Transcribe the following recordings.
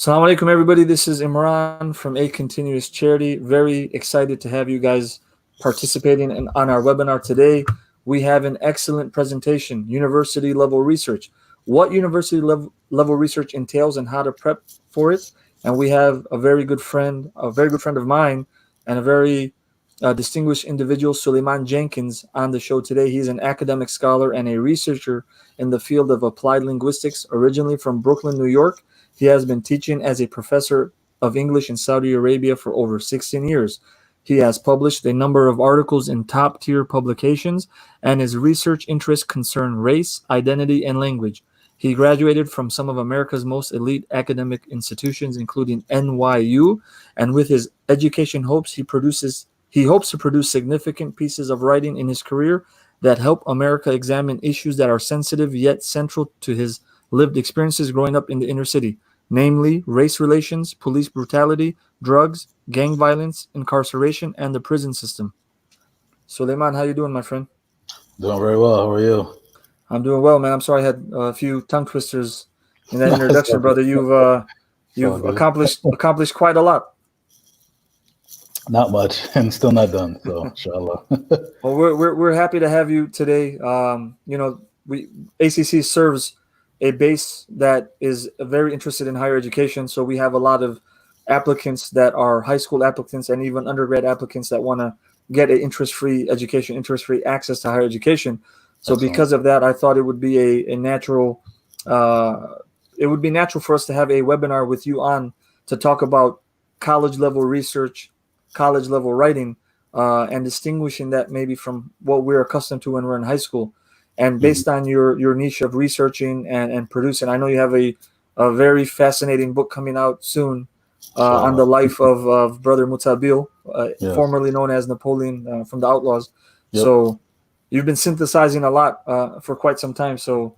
Assalamu alaikum, everybody. This is Imran from A Continuous Charity. Very excited to have you guys participating on our webinar today. We have an excellent presentation, university level research. What university level research entails and how to prep for it. And we have a very good friend of mine, and a very distinguished individual, Suleiman Jenkins, on the show today. He's an academic scholar and a researcher in the field of applied linguistics, originally from Brooklyn, New York. He has been teaching as a professor of English in Saudi Arabia for over 16 years. He has published a number of articles in top-tier publications, and his research interests concern race, identity, and language. He graduated from some of America's most elite academic institutions, including NYU, and with his education he hopes to produce significant pieces of writing in his career that help America examine issues that are sensitive yet central to his lived experiences growing up in the inner city, namely race relations, police brutality, drugs, gang violence, incarceration, and the prison system. Suleiman, how you doing, my friend? Doing very well. How are you? I'm doing well, man. I'm sorry I had a few tongue twisters in that introduction, brother. You've accomplished quite a lot. Not much, and still not done. So, inshallah. Well, we're happy to have you today. ACC serves a base that is very interested in higher education. So we have a lot of applicants that are high school applicants and even undergrad applicants that want to get an interest-free education, interest-free access to higher education. So because of that, I thought it would be it would be natural for us to have a webinar with you on to talk about college level research, college level writing, and distinguishing that maybe from what we're accustomed to when we're in high school. And based on your niche of researching and producing, I know you have a very fascinating book coming out soon on the life of Brother Mutabil, formerly known as Napoleon from the Outlaws. Yep. So you've been synthesizing a lot for quite some time. So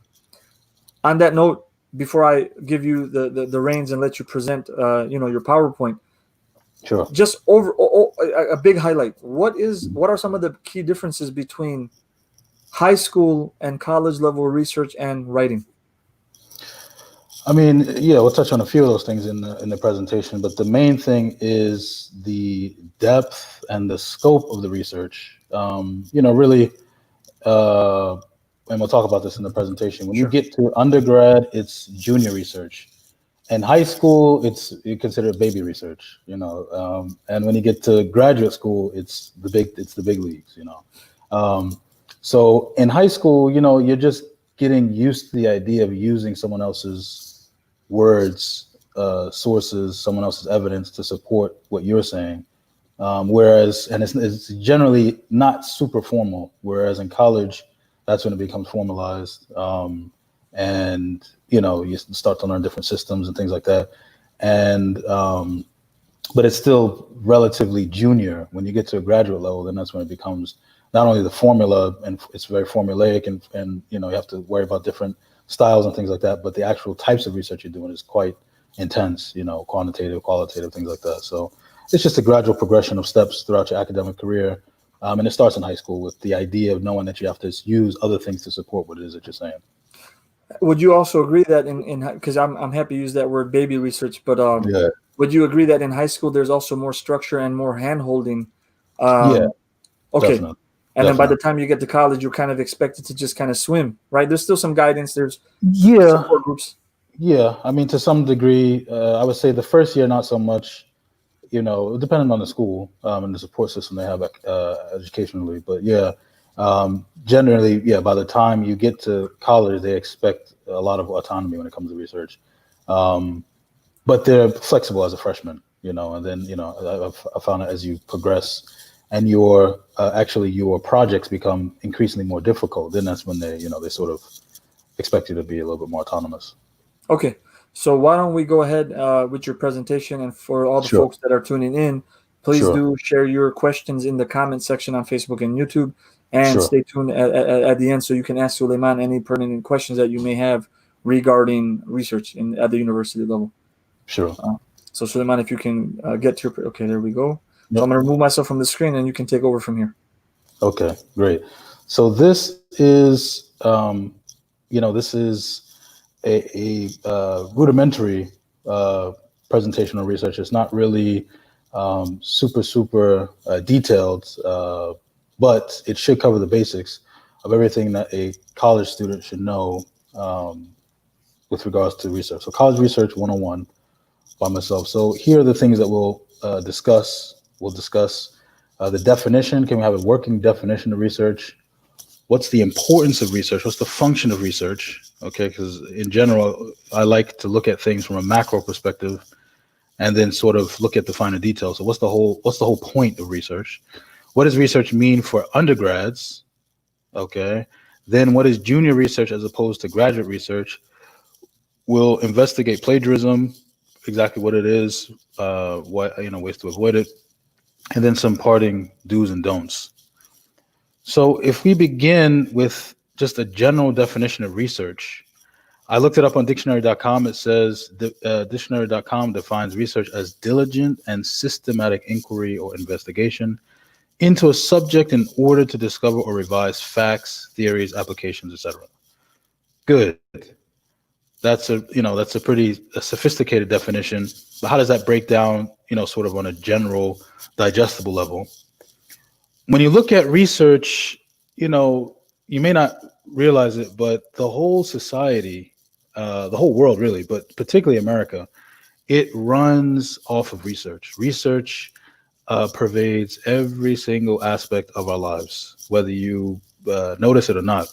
on that note, before I give you the reins and let you present your PowerPoint, sure. Just a big highlight. What are some of the key differences between high school and college level research and writing? I mean, yeah, we'll touch on a few of those things in the presentation, but the main thing is the depth and the scope of the research. Really, and we'll talk about this in the presentation. When you get to undergrad, it's junior research. In high school, you consider it baby research, and when you get to graduate school, it's the big leagues, So in high school, you're just getting used to the idea of using someone else's words, sources, someone else's evidence to support what you're saying. Whereas it's generally not super formal. Whereas in college, that's when it becomes formalized. And you start to learn different systems and things like that. And but it's still relatively junior. When you get to a graduate level, then that's when it becomes not only the formula, and it's very formulaic, and you have to worry about different styles and things like that, but the actual types of research you're doing is quite intense, quantitative, qualitative, things like that. So it's just a gradual progression of steps throughout your academic career. And it starts in high school with the idea of knowing that you have to use other things to support what it is that you're saying. Would you also agree that because I'm happy to use that word baby research, but would you agree that in high school there's also more structure and more hand-holding? Yeah. Okay. Definitely. And then by the time you get to college, you're kind of expected to just kind of swim, right? There's still some guidance. There's support groups. Yeah. I mean, to some degree, I would say the first year, not so much, depending on the school and the support system they have educationally. But yeah, generally, by the time you get to college, they expect a lot of autonomy when it comes to research. But they're flexible as a freshman, and then, I found that as you progress and your projects become increasingly more difficult, then that's when they sort of expect you to be a little bit more autonomous. Okay. So why don't we go ahead with your presentation, and for all the folks that are tuning in, please do share your questions in the comment section on Facebook and YouTube, and stay tuned at the end so you can ask Suleiman any pertinent questions that you may have regarding research at the university level. Sure. So Suleiman, if you can get to your, okay, there we go. Yep. So I'm going to remove myself from the screen and you can take over from here. Okay, great. So this is, this is a rudimentary presentational research. It's not really super detailed, but it should cover the basics of everything that a college student should know with regards to research. So College Research 101 by myself. So here are the things that we'll discuss. We'll discuss the definition. Can we have a working definition of research? What's the importance of research? What's the function of research? Okay, because in general, I like to look at things from a macro perspective and then sort of look at the finer details. So what's the whole point of research? What does research mean for undergrads? Okay, then what is junior research as opposed to graduate research? We'll investigate plagiarism, exactly what it is, ways to avoid it, and then some parting do's and don'ts. So if we begin with just a general definition of research, I looked it up on dictionary.com. It says dictionary.com defines research as diligent and systematic inquiry or investigation into a subject in order to discover or revise facts, theories, applications, etc. Good. That's a pretty sophisticated definition. But how does that break down, sort of on a general digestible level? When you look at research, you may not realize it, but the whole society, the whole world really, but particularly America, it runs off of research. Research pervades every single aspect of our lives, whether you notice it or not.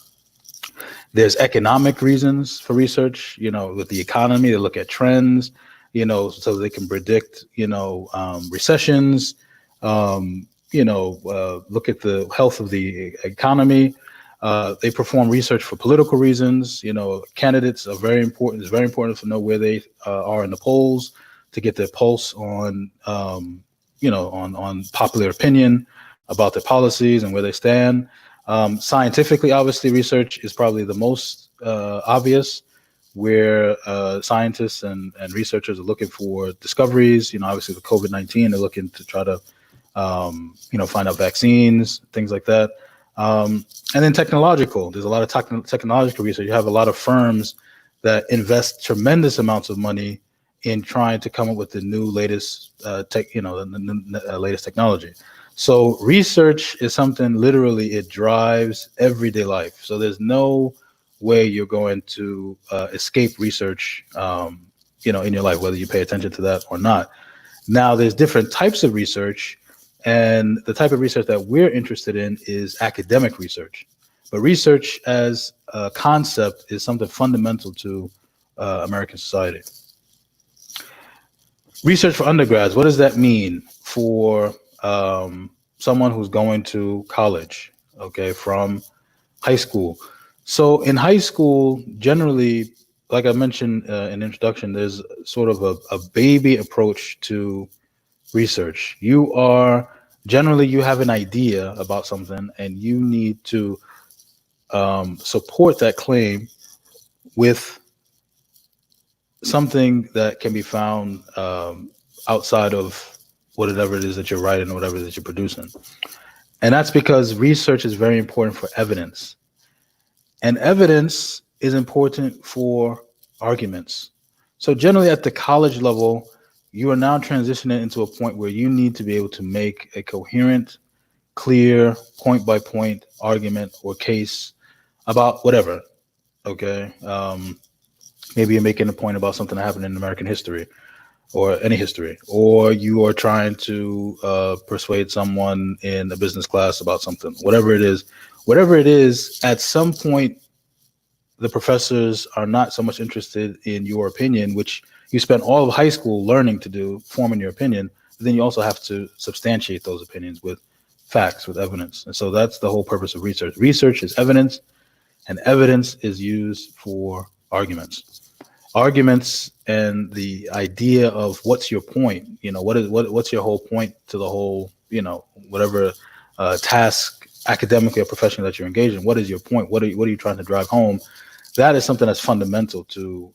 There's economic reasons for research, with the economy, they look at trends, so they can predict, recessions, look at the health of the economy. They perform research for political reasons. Candidates are very important. It's very important to know where they are in the polls to get their pulse on, on popular opinion about their policies and where they stand. Scientifically, obviously, research is probably the most obvious, where scientists and researchers are looking for discoveries. Obviously, with COVID-19, they're looking to try to find out vaccines, things like that. And then technological, there's a lot of technological research. You have a lot of firms that invest tremendous amounts of money in trying to come up with the new latest latest technology. So research is something, literally, it drives everyday life. So there's no way you're going to escape research, in your life, whether you pay attention to that or not. Now, there's different types of research. And the type of research that we're interested in is academic research. But research as a concept is something fundamental to American society. Research for undergrads, what does that mean for someone who's going to college, from high school? So in high school, generally, like I mentioned in the introduction, there's sort of a baby approach to research. You have an idea about something, and you need to support that claim with something that can be found outside of whatever it is that you're writing or whatever it is that you're producing. And that's because research is very important for evidence. And evidence is important for arguments. So generally at the college level, you are now transitioning into a point where you need to be able to make a coherent, clear, point-by-point argument or case about whatever, Maybe you're making a point about something that happened in American history or any history, or you are trying to persuade someone in a business class about something, whatever it is, at some point, the professors are not so much interested in your opinion, which you spent all of high school learning to do, forming your opinion, but then you also have to substantiate those opinions with facts, with evidence. And so that's the whole purpose of research. Research is evidence, and evidence is used for arguments. Arguments and the idea of what's your point, what's your whole point to the whole, whatever task academically or professionally that you're engaged in. What is your point? What are you trying to drive home? That is something that's fundamental to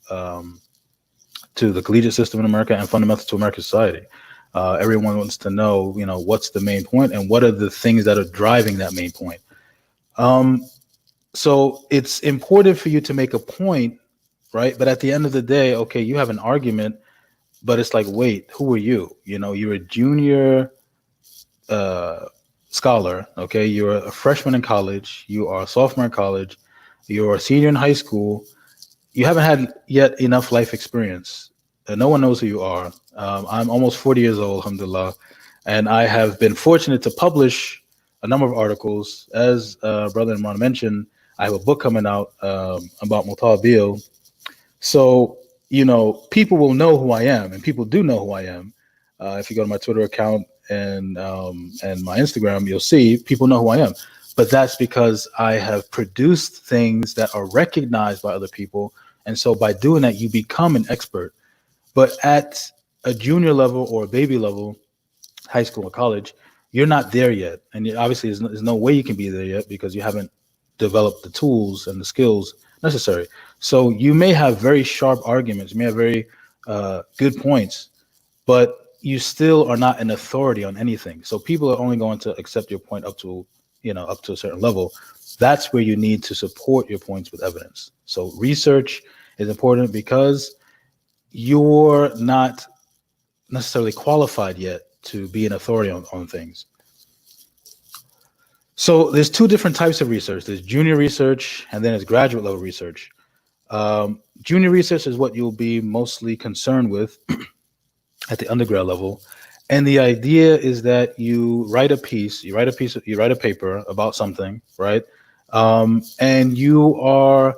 the collegiate system in America and fundamental to American society. Everyone wants to know, what's the main point and what are the things that are driving that main point. So it's important for you to make a point, right? But at the end of the day, you have an argument, but it's like, wait, who are you? You know, you're a junior uh, scholar. Okay, you're a freshman in college. You are a sophomore in college. You're a senior in high school. You haven't had yet enough life experience. No one knows who you are. I'm almost 40 years old, alhamdulillah, and I have been fortunate to publish a number of articles. As Brother Imran mentioned, I have a book coming out about Mutabil. So, you know, people will know who I am, and people do know who I am. If you go to my Twitter account and my Instagram, you'll see people know who I am. But that's because I have produced things that are recognized by other people, and so by doing that, you become an expert. But at a junior level or a baby level, high school or college, you're not there yet, and obviously there's no way you can be there yet because you haven't developed the tools and the skills necessary. So you may have very sharp arguments, you may have very good points, but you still are not an authority on anything. So people are only going to accept your point up to, you know, up to a certain level. That's where you need to support your points with evidence. So research is important because you're not necessarily qualified yet to be an authority on things. So there's two different types of research. There's junior research and then there's graduate level research. Junior research is what you'll be mostly concerned with at the undergrad level. And the idea is that you write a paper about something, right? And you are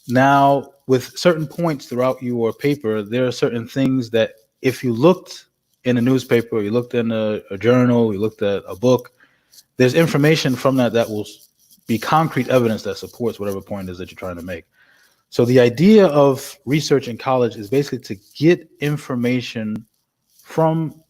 now with certain points throughout your paper, there are certain things that if you looked in a newspaper, you looked in a journal, you looked at a book, there's information from that will be concrete evidence that supports whatever point is that you're trying to make. So the idea of research in college is basically to get information from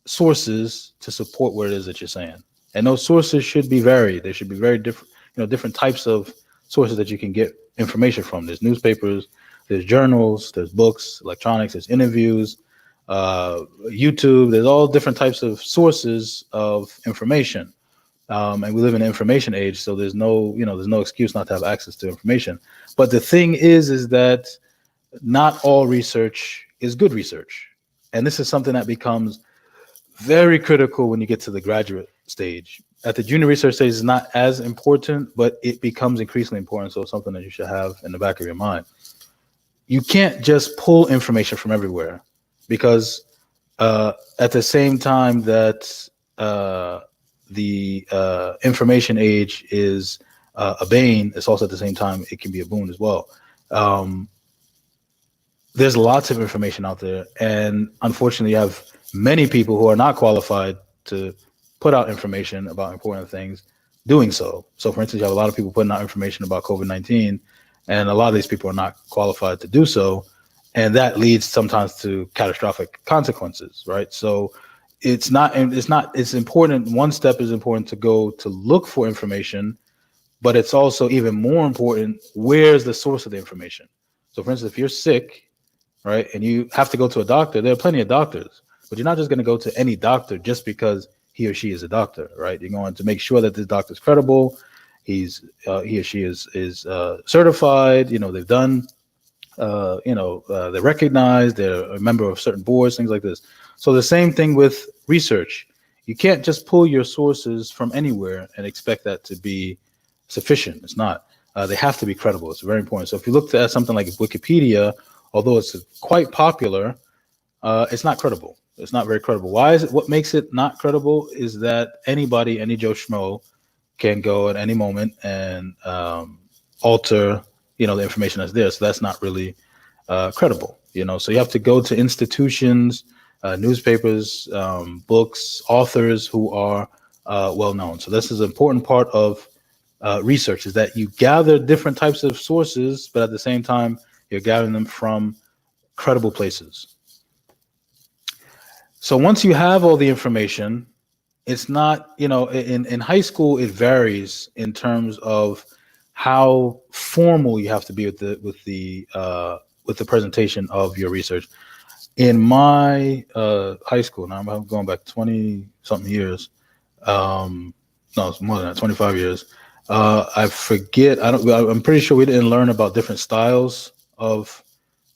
sources to support what it is that you're saying. And those sources should be varied. They should be very different, different types of sources that you can get information from. There's newspapers, there's journals, there's books, electronics, there's interviews, YouTube. There's all different types of sources of information. And we live in an information age, so there's no excuse not to have access to information. But the thing is that not all research is good research. And this is something that becomes very critical when you get to the graduate stage. At the junior research stage, it's not as important, but it becomes increasingly important. So it's something that you should have in the back of your mind. You can't just pull information from everywhere because at the same time that the information age is a bane, it's also at the same time it can be a boon as well. There's lots of information out there, and unfortunately you have many people who are not qualified to put out information about important things doing so. So for instance, you have a lot of people putting out information about COVID-19, and a lot of these people are not qualified to do so, and that leads sometimes to catastrophic consequences, right? So it's important. One step is important to go to look for information, but it's also even more important, where's the source of the information? So for instance, if you're sick, right, and you have to go to a doctor, there are plenty of doctors, but you're not just going to go to any doctor just because he or she is a doctor, right? You're going to make sure that this doctor is credible. He or she is certified. They've done, they're recognized. They're a member of certain boards, things like this. So the same thing with research. You can't just pull your sources from anywhere and expect that to be sufficient. It's not. They have to be credible. It's very important. So if you look at something like Wikipedia, although it's quite popular, it's not credible. It's not very credible. Why is it? What makes it not credible is that anybody, any Joe Schmo, can go at any moment and alter, the information that's there. So that's not really credible. So you have to go to institutions, newspapers, books, authors who are well known. So this is an important part of research, is that you gather different types of sources, but at the same time, you're gathering them from credible places. So once you have all the information, it's not, in high school, it varies in terms of how formal you have to be with the presentation of your research. In my high school, now I'm going back 20 something years. No, it's more than that, 25 years. I forget. I'm pretty sure we didn't learn about different styles of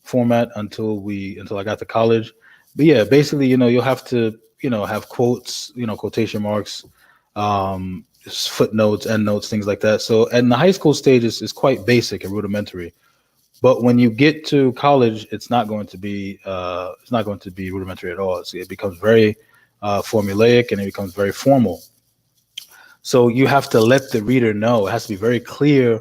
format until I got to college. But yeah, basically, you'll have to, have quotes, quotation marks, footnotes, endnotes, things like that. So, and the high school stage is quite basic and rudimentary. But when you get to college, it's not going to be rudimentary at all. It becomes very formulaic and it becomes very formal. So you have to let the reader know. It has to be very clear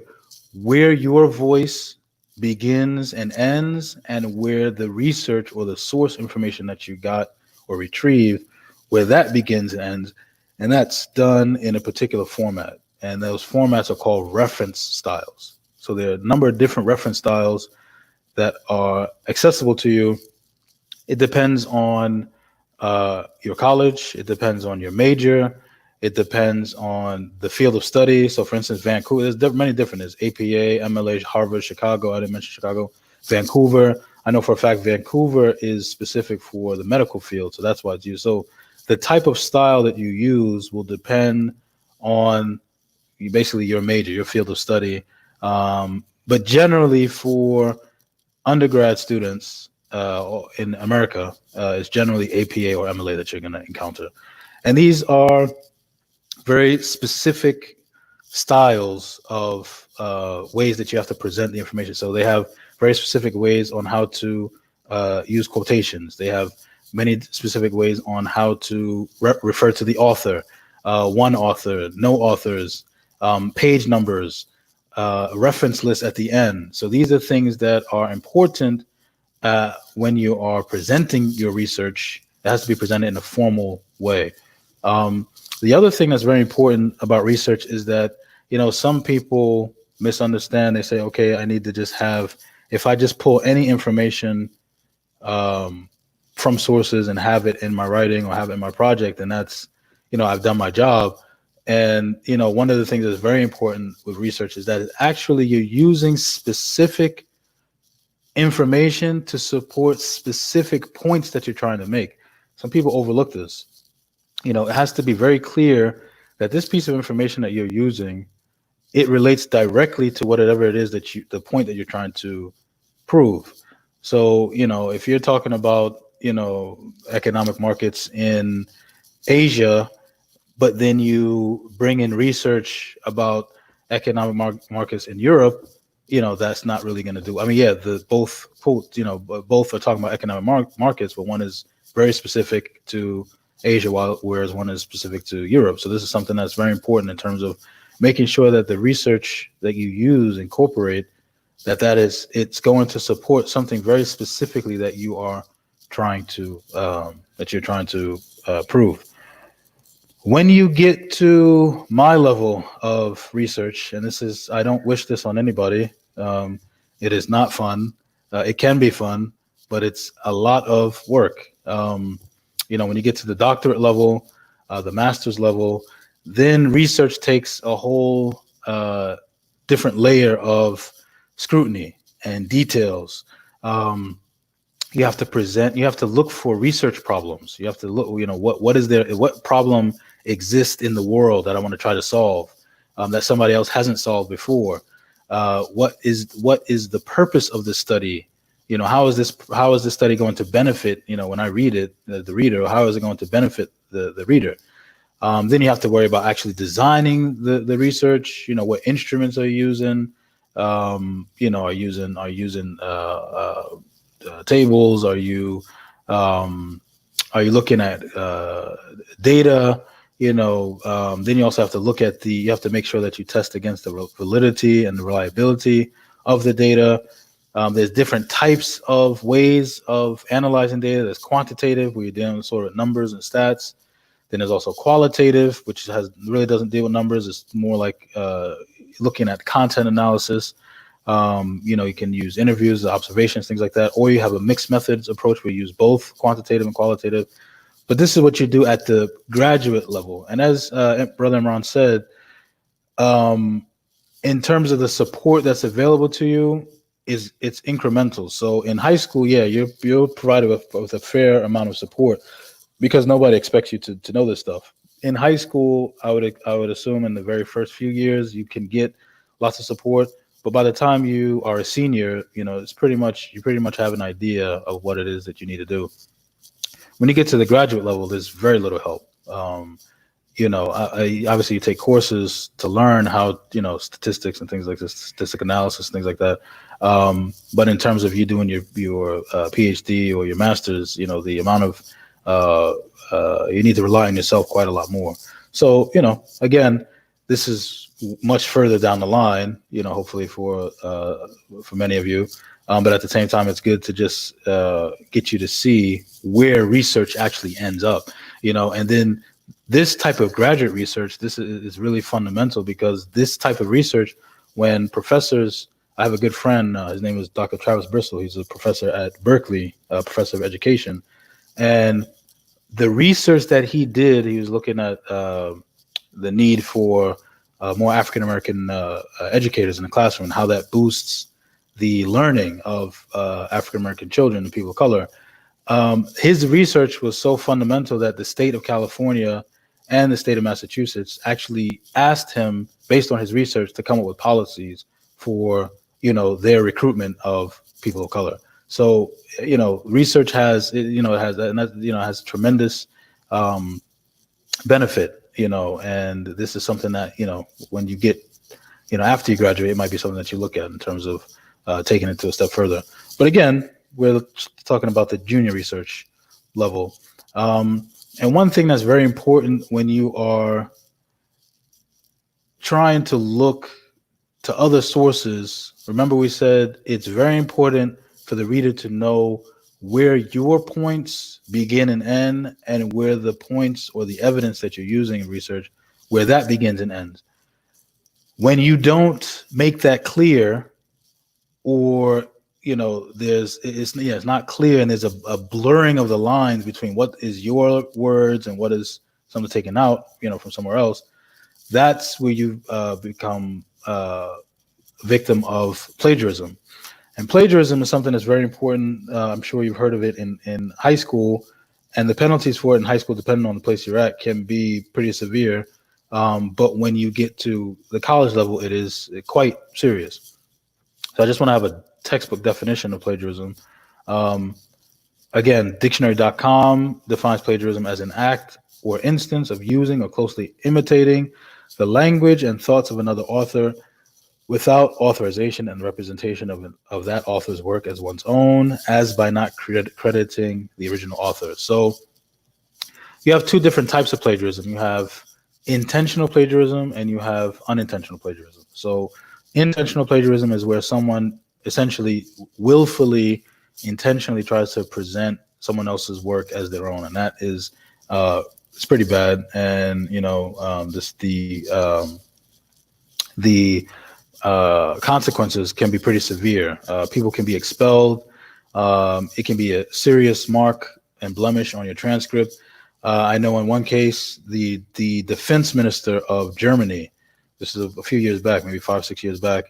where your voice begins and ends, and where the research or the source information that you got or retrieved, where that begins and ends. And that's done in a particular format. And those formats are called reference styles. So there are a number of different reference styles that are accessible to you. It depends on your college. It depends on your major. It depends on the field of study. So, for instance, Vancouver, there's many different. There's APA, MLA, Harvard, Chicago. I didn't mention Chicago. Vancouver. I know for a fact Vancouver is specific for the medical field, so that's why it's used. So, the type of style that you use will depend on basically your major, your field of study. But generally, for undergrad students in America, it's generally APA or MLA that you're going to encounter. And these are very specific styles of ways that you have to present the information. So they have very specific ways on how to use quotations. They have many specific ways on how to refer to the author, one author, no authors, page numbers, reference list at the end. So these are things that are important when you are presenting your research. It has to be presented in a formal way. The other thing that's very important about research is that, some people misunderstand. They say, okay, I need to just have, if I just pull any information from sources and have it in my writing or have it in my project, then that's, I've done my job. And, one of the things that's very important with research is that actually you're using specific information to support specific points that you're trying to make. Some people overlook this. It has to be very clear that this piece of information that you're using, it relates directly to whatever it is the point that you're trying to prove. So, if you're talking about, economic markets in Asia, but then you bring in research about economic markets in Europe, that's not really going to do. I mean, yeah, both are talking about economic markets, but one is very specific to Asia, whereas one is specific to Europe. So this is something that's very important in terms of making sure that the research that you use, incorporate, it's going to support something very specifically that you're trying to prove. When you get to my level of research, and I don't wish this on anybody. It is not fun. It can be fun, but it's a lot of work. When you get to the doctorate level, the master's level, then research takes a whole different layer of scrutiny and details. You have to look for research problems. You have to look, what problem exists in the world that I want to try to solve, that somebody else hasn't solved before. What is the purpose of this study? How is this study going to benefit, when I read it, the reader, how is it going to benefit the reader? Then you have to worry about actually designing the research. What instruments are you using? Are using tables? Are you looking at data? Then you also have to look at you have to make sure that you test against the validity and the reliability of the data. There's different types of ways of analyzing data. There's quantitative, where you're dealing with sort of numbers and stats. Then there's also qualitative, which really doesn't deal with numbers. It's more like looking at content analysis. You can use interviews, observations, things like that, or you have a mixed methods approach where you use both quantitative and qualitative. But this is what you do at the graduate level. And as Brother Imran said, in terms of the support that's available to you, it's incremental. So in high school, yeah, you're provided with a fair amount of support because nobody expects you to know this stuff. In high school, I would assume in the very first few years you can get lots of support, but by the time you are a senior, you pretty much have an idea of what it is that you need to do. When you get to the graduate level, there's very little help. Obviously you take courses to learn how, statistics and things like this, statistic analysis, things like that. But in terms of you doing your PhD or your master's, the amount of you need to rely on yourself quite a lot more. So, again, this is much further down the line, hopefully for many of you. But at the same time, it's good to just get you to see where research actually ends up, and then this type of graduate research, this is really fundamental, because this type of research, when professors, I have a good friend, his name is Dr. Travis Bristol. He's a professor at Berkeley, professor of education. And the research that he did, he was looking at the need for more African-American educators in the classroom, and how that boosts the learning of African-American children and people of color. His research was so fundamental that the state of California and the state of Massachusetts actually asked him, based on his research, to come up with policies for, their recruitment of people of color. So, research has, has tremendous benefit, and this is something that, when you get, after you graduate, it might be something that you look at in terms of taking it to a step further. But again, we're talking about the junior research level. And one thing that's very important when you are trying to look to other sources, remember we said it's very important for the reader to know where your points begin and end, and where the points or the evidence that you're using in research, where that begins and ends. When you don't make that clear, or it's not clear, and there's a blurring of the lines between what is your words and what is something taken out, from somewhere else, that's where you become victim of plagiarism. And plagiarism is something that's very important. I'm sure you've heard of it in high school, and the penalties for it in high school, depending on the place you're at, can be pretty severe. But when you get to the college level, it is quite serious. So I just want to have a textbook definition of plagiarism. Again, dictionary.com defines plagiarism as an act or instance of using or closely imitating the language and thoughts of another author without authorization and representation of that author's work as one's own, as by not crediting the original author. So you have two different types of plagiarism. You have intentional plagiarism and you have unintentional plagiarism. So intentional plagiarism is where someone essentially willfully, intentionally tries to present someone else's work as their own, and that is it's pretty bad. And the consequences can be pretty severe. People can be expelled. It can be a serious mark and blemish on your transcript. I know in one case, the defense minister of Germany, this is a few years back, maybe 5-6 years back,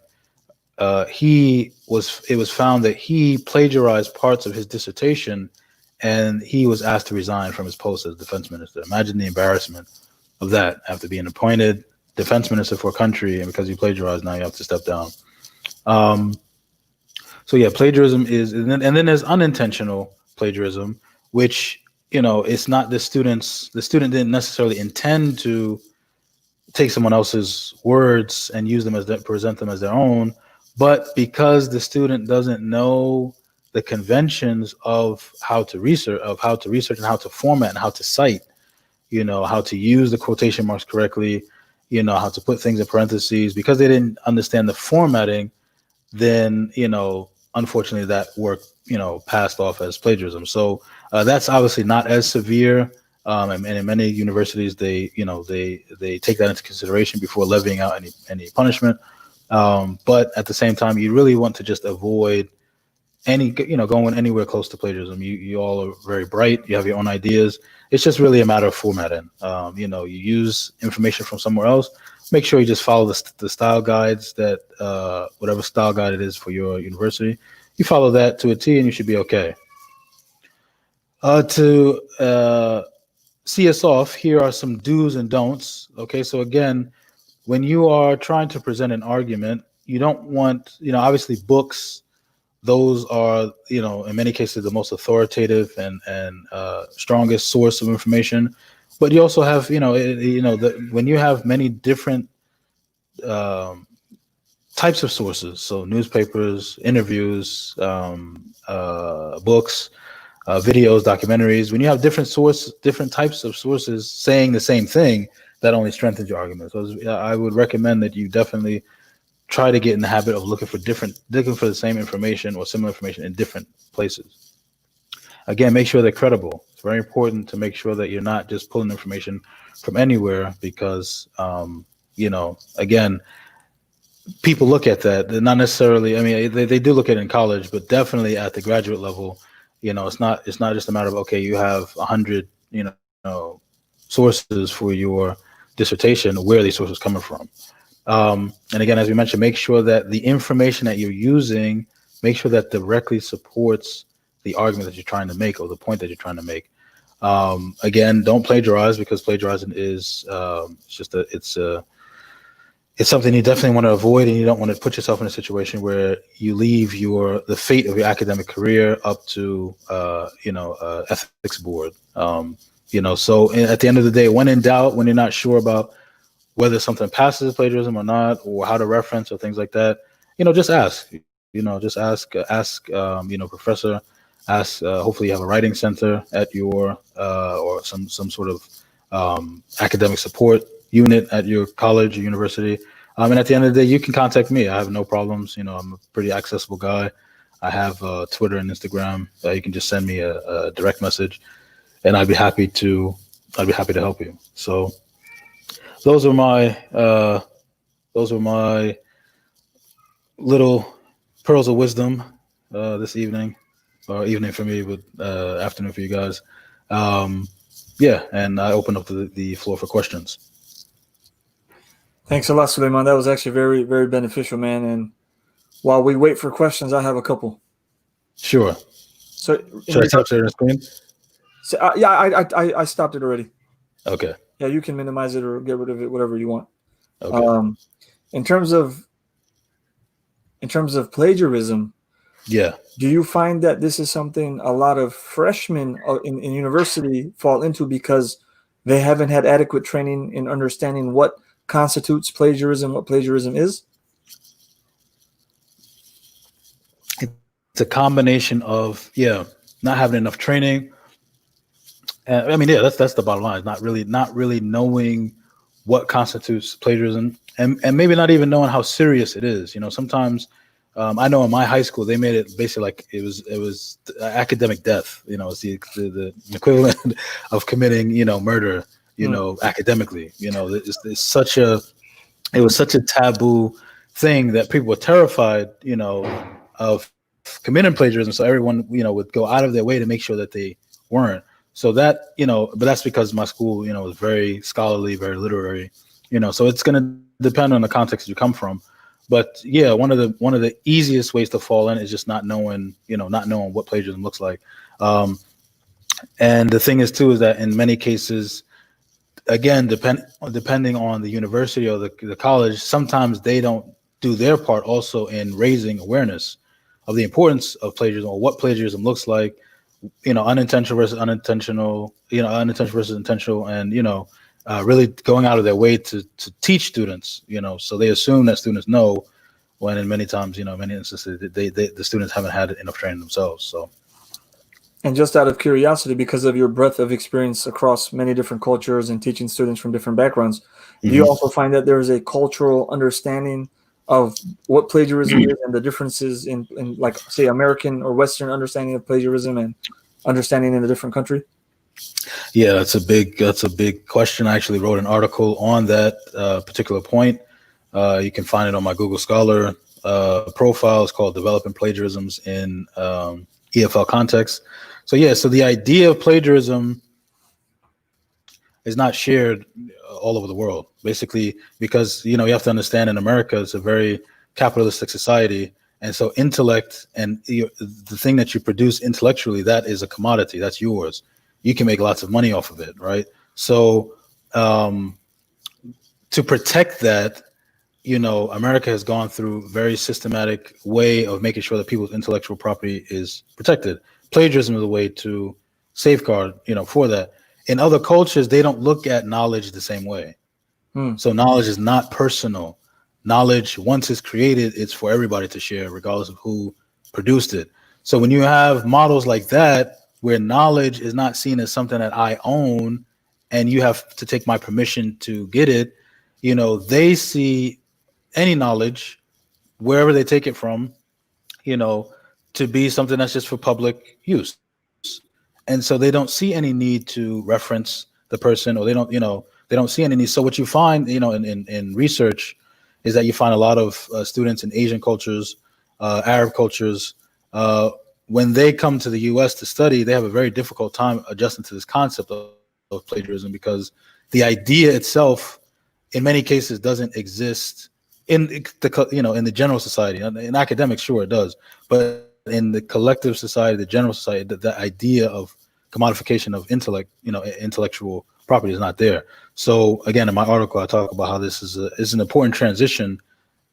it was found that he plagiarized parts of his dissertation, and he was asked to resign from his post as defense minister. Imagine the embarrassment of that, after being appointed defense minister for a country, and because you plagiarized, now you have to step down. So yeah, plagiarism is, and then there's unintentional plagiarism, which, it's not the student didn't necessarily intend to take someone else's words and use them present them as their own, but because the student doesn't know the conventions of how to research and how to format and how to cite, how to use the quotation marks correctly, how to put things in parentheses, because they didn't understand the formatting, then, unfortunately that work, passed off as plagiarism. So that's obviously not as severe. And in many universities, they take that into consideration before levying out any punishment. But at the same time, you really want to just avoid going anywhere close to plagiarism. You all are very bright. You have your own ideas. It's just really a matter of formatting. You use information from somewhere else. Make sure you just follow the style guides that whatever style guide it is for your university. You follow that to a T, and you should be okay. To see us off, here are some do's and don'ts. Okay, so again, when you are trying to present an argument, you don't want, obviously books those are, in many cases, the most authoritative and strongest source of information. But you also have, when you have many different um, types of sources, so newspapers, interviews, books, videos, documentaries, when you have different types of sources saying the same thing, that only strengthens your argument. So I would recommend that you definitely try to get in the habit of looking for the same information or similar information in different places. Again, make sure they're credible. It's very important to make sure that you're not just pulling information from anywhere, because, again, people look at that. They're not necessarily, I mean, they do look at it in college, but definitely at the graduate level, it's not just a matter of, okay, you have 100, sources for your dissertation. Where are these sources coming from? And again, as we mentioned, make sure that the information that you're using, make sure that directly supports the argument that you're trying to make or the point that you're trying to make. Again, don't plagiarize, because plagiarizing is it's something you definitely want to avoid, and you don't want to put yourself in a situation where you leave the fate of your academic career up to ethics board. So at the end of the day, when in doubt, when you're not sure about whether something passes plagiarism or not, or how to reference or things like that, just ask. Ask. Professor. Ask. Hopefully, you have a writing center at your or some sort of academic support unit at your college or university. And at the end of the day, you can contact me. I have no problems. I'm a pretty accessible guy. I have Twitter and Instagram. You can just send me a direct message, and I'd be happy to help you. So those are my little pearls of wisdom this evening, or evening for me, but afternoon for you guys. And I open up the floor for questions. Thanks a lot, Suleiman. That was actually very, very beneficial, man. And while we wait for questions, I have a couple. Sure. So should I stop sharing the screen? So, I stopped it already. Okay. Yeah, you can minimize it or get rid of it, whatever you want. Okay. In terms of plagiarism, yeah, do you find that this is something a lot of freshmen in university fall into because they haven't had adequate training in understanding what constitutes plagiarism, what plagiarism is? It's a combination of not having enough training. That's the bottom line. Not really knowing what constitutes plagiarism, and maybe not even knowing how serious it is. Sometimes I know in my high school they made it basically like it was academic death. It's the equivalent of committing murder. Academically. It was such a taboo thing that people were terrified, of committing plagiarism. So everyone, would go out of their way to make sure that they weren't. So that, but that's because my school, was very scholarly, very literary, so it's going to depend on the context you come from. But one of the easiest ways to fall in is just not knowing what plagiarism looks like. And the thing is too, is that in many cases, again, depending on the university or the college, sometimes they don't do their part also in raising awareness of the importance of plagiarism, or what plagiarism looks like, unintentional versus unintentional, unintentional versus intentional, and really going out of their way to teach students, so they assume that students know, when in many times, many instances, the students haven't had enough training themselves. So. And just out of curiosity, because of your breadth of experience across many different cultures and teaching students from different backgrounds, do you also find that there is a cultural understanding of what plagiarism is and the differences in like, say, American or Western understanding of plagiarism and understanding in a different country? Yeah, that's a big question. I actually wrote an article on that particular point. You can find it on my Google Scholar profile. It's called "Developing Plagiarisms in EFL Context." So the idea of plagiarism is not shared all over the world, basically, because you have to understand, in America, it's a very capitalistic society, and so intellect and the thing that you produce intellectually, that is a commodity. That's yours. You can make lots of money off of it, right? So to protect that, America has gone through a very systematic way of making sure that people's intellectual property is protected. Plagiarism is a way to safeguard, for that. In other cultures, they don't look at knowledge the same way. So knowledge is not personal. Knowledge, once it's created, it's for everybody to share, regardless of who produced it. So when you have models like that, where knowledge is not seen as something that I own, and you have to take my permission to get it, they see any knowledge, wherever they take it from, to be something that's just for public use. And so they don't see any need to reference the person, or they don't see any need. So what you find, in research, is that you find a lot of students in Asian cultures, Arab cultures, when they come to the U.S. to study, they have a very difficult time adjusting to this concept of plagiarism, because the idea itself, in many cases, doesn't exist in the general society. In academics, sure it does, but in the collective society, the general society, the idea of commodification of intellectual property is not there. So again, in my article, I talk about how this is an important transition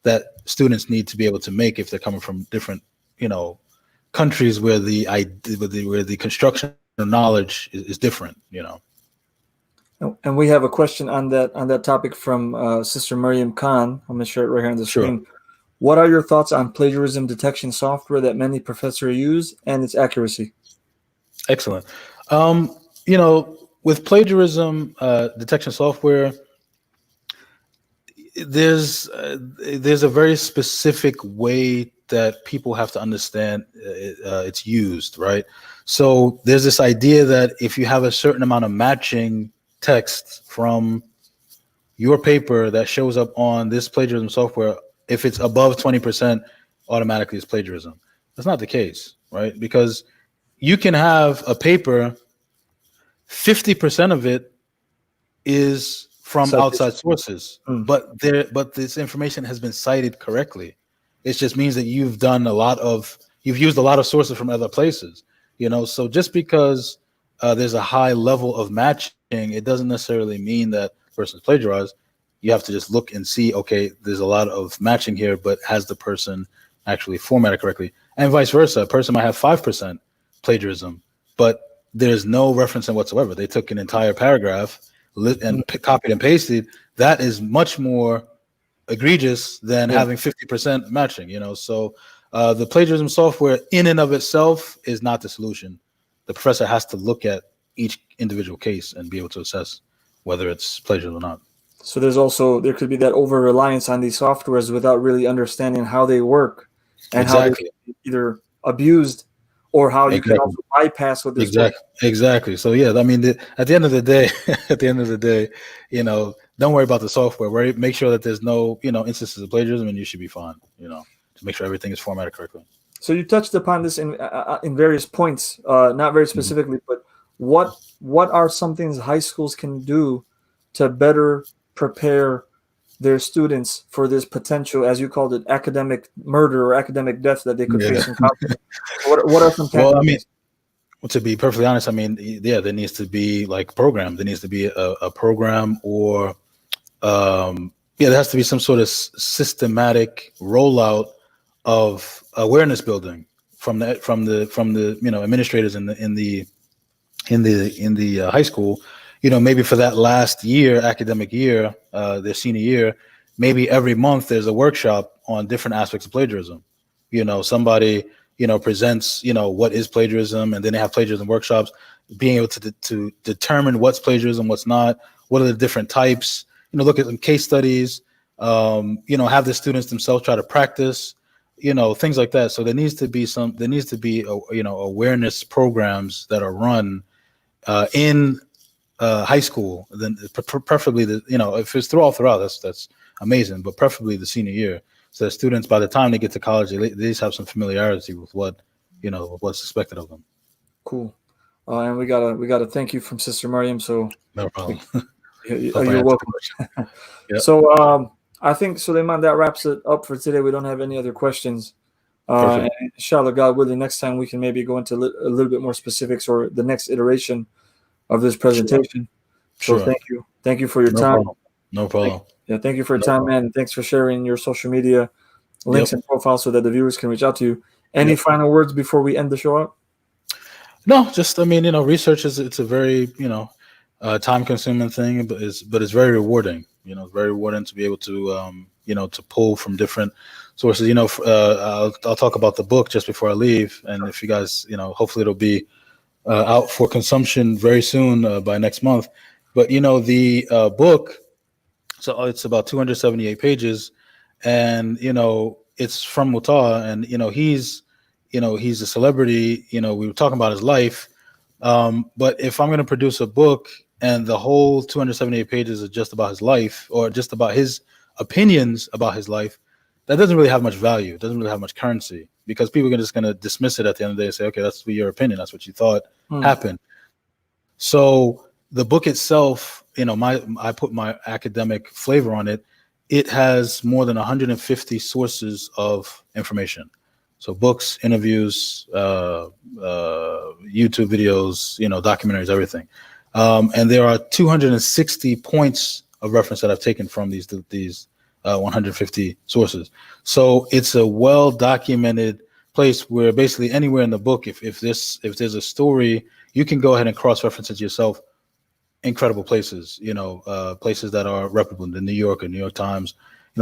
that students need to be able to make if they're coming from different, countries where the construction of knowledge is different. And we have a question on that topic from Sister Mariam Khan. I'm going to share it right here on the screen. What are your thoughts on plagiarism detection software that many professors use and its accuracy? Excellent. With plagiarism detection software, there's a very specific way that people have to understand it's used, right? So there's this idea that if you have a certain amount of matching text from your paper that shows up on this plagiarism software, if it's above 20%, automatically it's plagiarism. That's not the case, right? Because you can have a paper, 50% of it is from outside sources, but this information has been cited correctly. It just means that you've used a lot of sources from other places, So just because there's a high level of matching, it doesn't necessarily mean that the person's plagiarized. You have to just look and see, okay, there's a lot of matching here, but has the person actually formatted correctly? And vice versa. A person might have 5% plagiarism, but there's no reference in whatsoever. They took an entire paragraph and copied and pasted. That is much more egregious than having 50% matching, So the plagiarism software in and of itself is not the solution. The professor has to look at each individual case and be able to assess whether it's plagiarism or not. So there could be that over reliance on these softwares without really understanding how they work and how they can be either abused or how you can also bypass what this Exactly. So yeah, I mean, at the end of the day, don't worry about the software. Make sure that there's no, instances of plagiarism, and you should be fine. To make sure everything is formatted correctly. So you touched upon this in various points, not very specifically, but what are some things high schools can do to better prepare their students for this potential, as you called it, academic murder or academic death that they could face in college? What are some tactics? To be perfectly honest, there needs to be like program. There needs to be a program, or there has to be some sort of systematic rollout of awareness building from the administrators in the high school. Maybe for that last year, academic year, their senior year, maybe every month there's a workshop on different aspects of plagiarism. Somebody presents what is plagiarism, and then they have plagiarism workshops, being able to determine what's plagiarism, what's not, what are the different types. Look at some case studies. Have the students themselves try to practice. Things like that. So there needs to be awareness programs that are run in high school. Then preferably if it's throughout, that's amazing, but preferably the senior year, so that students, by the time they get to college, they just have some familiarity with what's expected of them. Cool. And we gotta thank you from Sister Mariam. So no problem. You're welcome. Yep. So I think, Suleiman, that wraps it up for today. We don't have any other questions. And inshallah, God willing, next time we can maybe go into a little bit more specifics, or the next iteration of this presentation. Sure. So thank you for your time. No problem. Yeah, thank you for your time, man. And thanks for sharing your social media links and profiles so that the viewers can reach out to you. Any final words before we end the show out? No, just, I mean, research it's a very, time consuming thing, but it's very rewarding. It's very rewarding to be able to, to pull from different sources. I'll talk about the book just before I leave, and if you guys, hopefully it'll be out for consumption very soon, by next month. But the book, so it's about 278 pages, and it's from Muta, and he's a celebrity. We were talking about his life, but if I'm going to produce a book and the whole 278 pages is just about his life or just about his opinions about his life, that doesn't really have much value. It doesn't really have much currency, because people are just going to dismiss it at the end of the day and say, okay, that's your opinion. That's what you thought happened. So the book itself, I put my academic flavor on it. It has more than 150 sources of information. So books, interviews, YouTube videos, documentaries, everything. And there are 260 points of reference that I've taken from these 150 sources. So it's a well-documented place where basically anywhere in the book, if there's a story, you can go ahead and cross-reference it yourself. Incredible places, places that are reputable, the New Yorker, New York Times,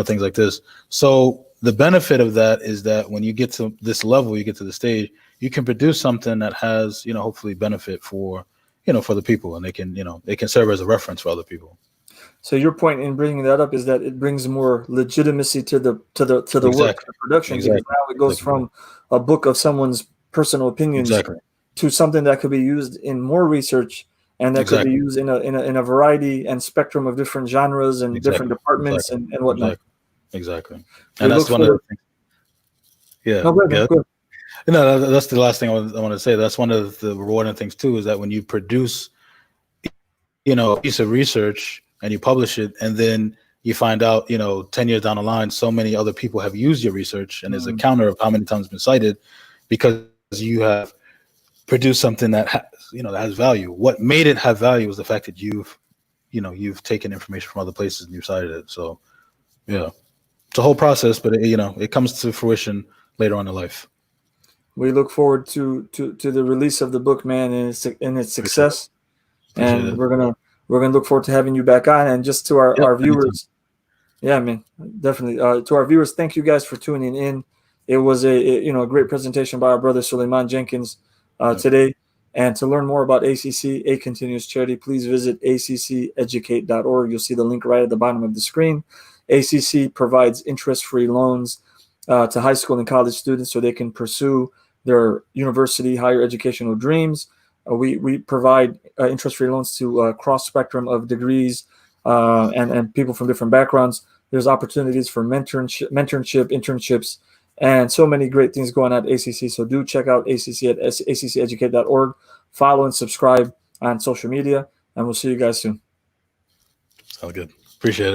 things like this. So the benefit of that is that when you get to this level, you get to the stage, you can produce something that has, hopefully benefit for, for the people, and they can serve as a reference for other people. So your point in bringing that up is that it brings more legitimacy to the work, to the production, because now it goes from a book of someone's personal opinions to something that could be used in more research, and that could be used in a variety and spectrum of different genres and different departments and whatnot. Exactly. And that's one of the things. Yeah. No, go ahead. No, that's the last thing I want to say. That's one of the rewarding things too, is that when you produce, a piece of research and you publish it, and then you find out, 10 years down the line, so many other people have used your research, and there's a counter of how many times it's been cited, because you have produced something that that has value. What made it have value is the fact that you've taken information from other places and you've cited it. So yeah, it's a whole process, but it comes to fruition later on in life. We look forward to the release of the book, man, and its success. And we're gonna look forward to having you back on. And just to our viewers, yeah, man, definitely. To our viewers, thank you guys for tuning in. It was a great presentation by our brother Suleiman Jenkins today. And to learn more about ACC, A Continuous Charity, please visit acceducate.org. You'll see the link right at the bottom of the screen. ACC provides interest-free loans to high school and college students so they can pursue their university higher educational dreams. We provide interest-free loans to a cross-spectrum of degrees and people from different backgrounds. There's opportunities for mentorship, internships, and so many great things going on at ACC. So do check out ACC at acceducate.org. Follow and subscribe on social media, and we'll see you guys soon. Sounds good. Appreciate it.